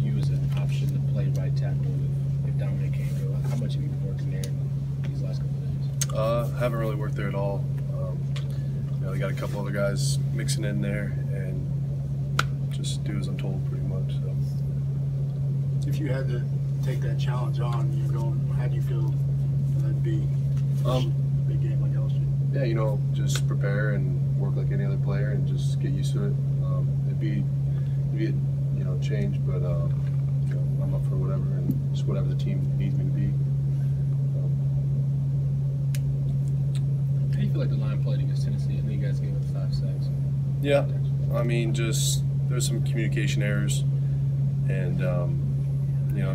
You as an option to play right tackle if Dominic can't go. How much have you been working there these last couple of days? Haven't really worked there at all. They got a couple other guys mixing in there, and just do as I'm told pretty much. So. If you had to take that challenge on, how do you feel that'd be a big game like LSU? Yeah, just prepare and work like any other player and just get used to it. It'd be a change, but I'm up for whatever and just whatever the team needs me to be. How do you feel like the line played against Tennessee? I think you guys gave up 5 sacks. Yeah, just there's some communication errors and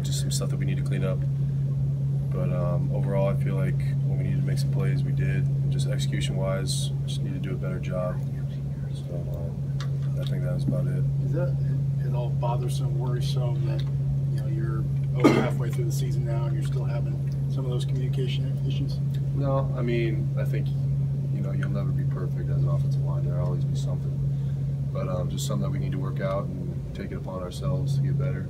just some stuff that we need to clean up. But overall, I feel like when we needed to make some plays, we did. Just execution-wise, just need to do a better job. So I think that was about it. Is that at all bothersome, worrisome that you're over halfway through the season now and you're still having some of those communication issues? No, I think you'll never be perfect as an offensive line. There'll always be something, but just something that we need to work out and take it upon ourselves to get better.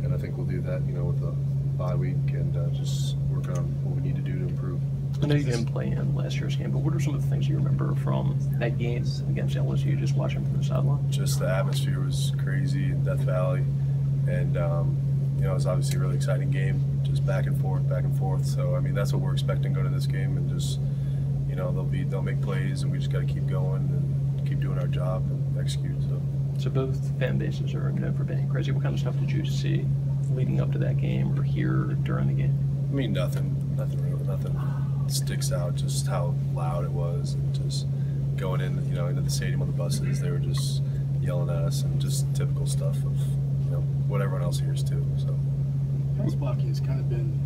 And I think we'll do that, with a bye week and just work on what we need to do to improve. I know you didn't play in last year's game, but what are some of the things you remember from that game against LSU, just watching from the sideline? Just the atmosphere was crazy in Death Valley, and it was obviously a really exciting game, just back and forth. So that's what we're expecting going to this game, and just they'll make plays, and we just got to keep going and keep doing our job and execute. So both fan bases are known for being crazy. What kind of stuff did you see leading up to that game or hear during the game? Nothing sticks out. Just how loud it was, and just going in, into the stadium on the buses, they were just yelling at us, and just typical stuff of what everyone else hears too. So Pass blocking has kind of been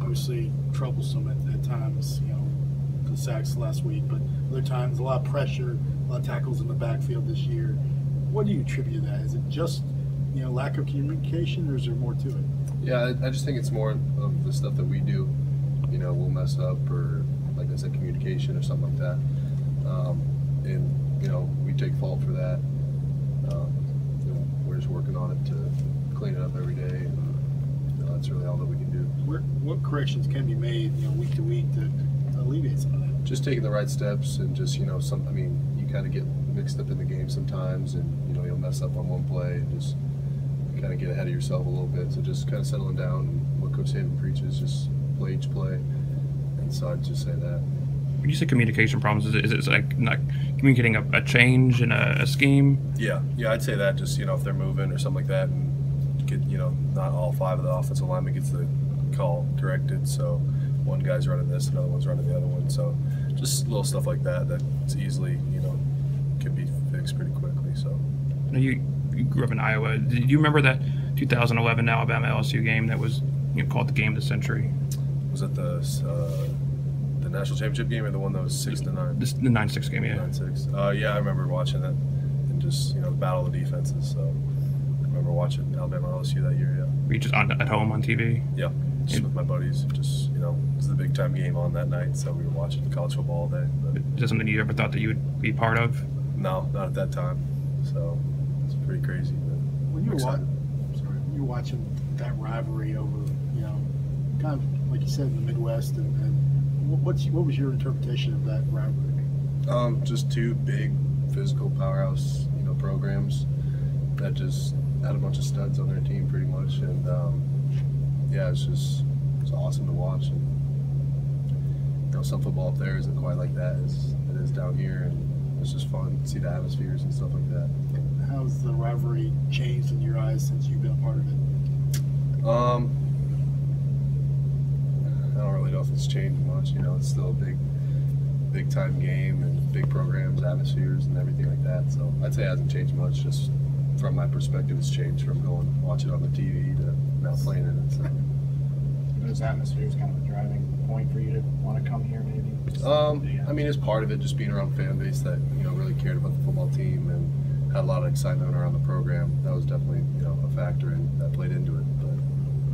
obviously troublesome at times. The sacks last week, but other times a lot of pressure, a lot of tackles in the backfield this year. What do you attribute to that? Is it just lack of communication, or is there more to it? Yeah, I just think it's more of the stuff that we do. We'll mess up, or like I said, communication or something like that. And we take fault for that. We're just working on it to clean it up every day. And, that's really all that we can do. What corrections can be made, week to week to alleviate some of that? Just taking the right steps, and just you kind of get mixed up in the game sometimes, and you'll mess up on one play, and just kind of get ahead of yourself a little bit. So just kind of settling down, and what Coach Saban preaches, just play each play. And so I'd just say that. When you say communication problems, is it like not communicating a change in a scheme? Yeah, I'd say that. Just if they're moving or something like that, and get not all 5 of the offensive linemen gets the call corrected. So one guy's running this, another one's running the other one. So just little stuff like that that's easily can be fixed pretty quickly. So You grew up in Iowa. Do you remember that 2011 Alabama-LSU game that was called the game of the century? Was it the national championship game, or the one that was 6-9? The 9-6 game, yeah. 9-6. Yeah, I remember watching that, and just the battle of the defenses. So I remember watching Alabama-LSU that year. Yeah. Were you just at home on TV? Yeah, just with my buddies. Just it was the big time game on that night, so we were watching college football all day. But is that something you ever thought that you would be part of? No, not at that time. So it's pretty crazy. But When you were watching that rivalry over, kind of like you said in the Midwest, and what was your interpretation of that rivalry? Just 2 big physical powerhouse, programs that just had a bunch of studs on their team, pretty much, and it's awesome to watch. And some football up there isn't quite like that as it is down here, and it's just fun to see the atmospheres and stuff like that. How's the rivalry changed in your eyes since you've been a part of it? I don't really know if it's changed much. It's still a big time game, and big programs, atmospheres, and everything like that. So I'd say it hasn't changed much. Just from my perspective, it's changed from going watch it on the TV to now playing in it. So. Those atmospheres kind of a driving point for you to want to come here, maybe. It's part of it, just being around a fan base that really cared about the football team and had a lot of excitement around the program. That was definitely a factor, and that played into it. But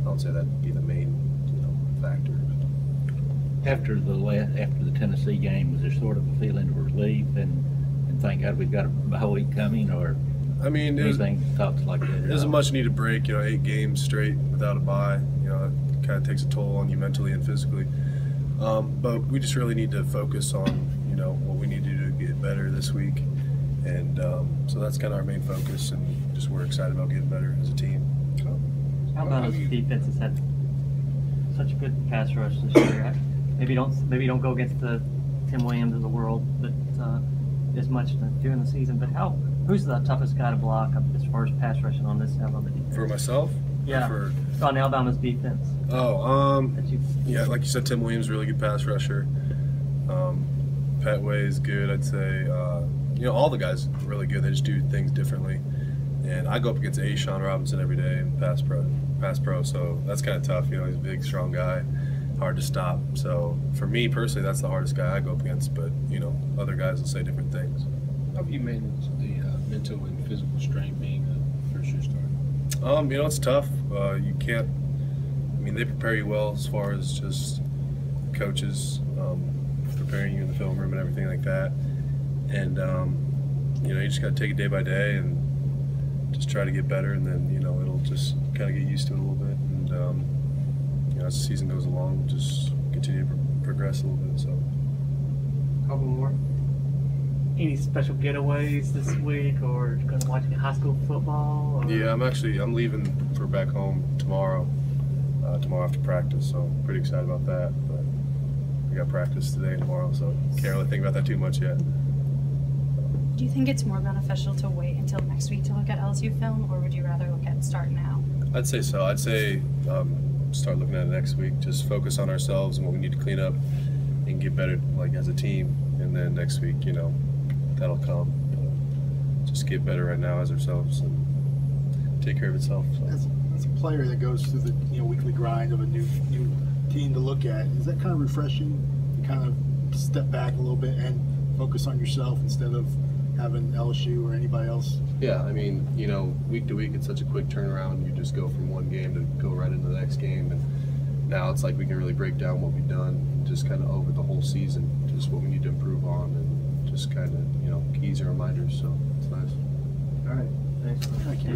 I don't say that'd be the main factor. After the Tennessee game, was there sort of a feeling of relief and thank God we've got a bye week coming, or I mean, Anything talks like that. It was a much needed break, 8 games straight without a bye. It kind of takes a toll on you mentally and physically. But we just really need to focus on, what we need to do to get better this week. And so that's kind of our main focus, and just we're excited about getting better as a team. Alabama's defense has had such a good pass rush this year. Maybe don't go against the Tim Williams of the world, but as much during the season. But who's the toughest guy to block as far as pass rushing on this Alabama defense? For myself? Yeah. On Alabama's defense. Yeah, like you said, Tim Williams, really good pass rusher. Pat Way is good, I'd say. All the guys are really good. They just do things differently. And I go up against Sean Robinson every day in pass pro, so that's kind of tough. He's a big, strong guy, hard to stop. So for me personally, that's the hardest guy I go up against. But other guys will say different things. How have you managed the mental and physical strain being a first-year starter? It's tough. You can't. They prepare you well as far as just coaches preparing you in the film room and everything like that. And you just got to take it day by day and just try to get better, and then it'll just kind of get used to it a little bit. And as the season goes along, we'll just continue to progress a little bit. So. Couple more. Any special getaways this week, or going to watch high school football? Or? Yeah, I'm leaving for back home tomorrow. Tomorrow after practice, so I'm pretty excited about that. But we got practice today and tomorrow, so can't really think about that too much yet. Do you think it's more beneficial to wait until next week to look at LSU film, or would you rather look at start now? I'd say so. I'd say start looking at it next week. Just focus on ourselves and what we need to clean up and get better, as a team. And then next week, that'll come. Just get better right now as ourselves and take care of itself. So. As a player that goes through the weekly grind of a new team to look at, is that kind of refreshing to kind of step back a little bit and focus on yourself instead of having LSU or anybody else? Yeah, week to week it's such a quick turnaround. You just go from one game to go right into the next game, and now it's like we can really break down what we've done just kind of over the whole season, just what we need to improve on, and just kind of keys and reminders. So it's nice. All right, thanks. Thank you.